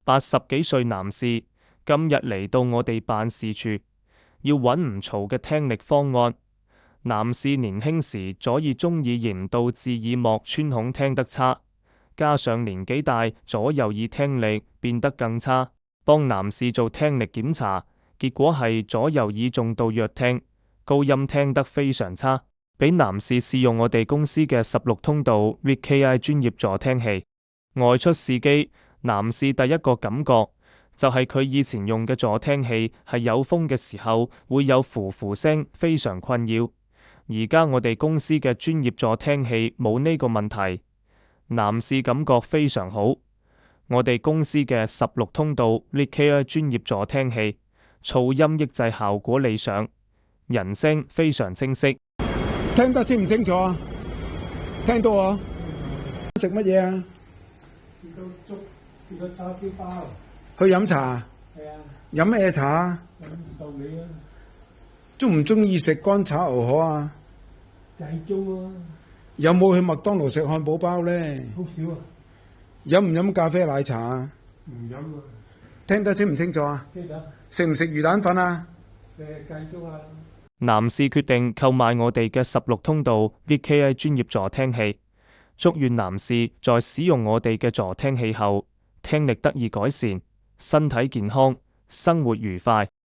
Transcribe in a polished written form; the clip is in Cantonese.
80幾歲男士今日嚟到我哋辦事處，要揾唔嘈嘅聽力方案。男士年輕時左耳中耳炎導致耳膜穿孔聽得差，加上年紀大，左右耳聽力變得更差。幫男士做聽力檢查，結果係左右耳重度弱聽，高音聽得非常差。俾男士試用我哋公司嘅16通道 VKI 專業助聽器。外出試機，男士第一個感覺就係佢以前用嘅助聽器係有風嘅時候會有呼呼聲，非常困擾。而家我哋公司嘅專業助聽器冇呢個問題，男士感覺非常好。我哋公司嘅16通道 VKI 專業助聽器，噪音抑制效果理想，人聲非常清晰。聽得清唔清楚啊？聽到啊？食乜嘢啊？食到粥，食到叉燒包。去飲茶？係啊。飲咩茶啊？飲壽喜啊。中唔中意食乾炒牛河啊？計鐘啊。有冇去麥當勞食漢堡包咧？好少啊。飲唔飲咖啡奶茶啊？唔飲啊。聽得清唔清楚啊？聽得。食唔食魚蛋粉啊？食計鐘啊。男士決定購買我哋嘅16通道 VKI 專業助聽器，祝願男士在使用我哋嘅助聽器後，聽力得以改善，身體健康，生活愉快。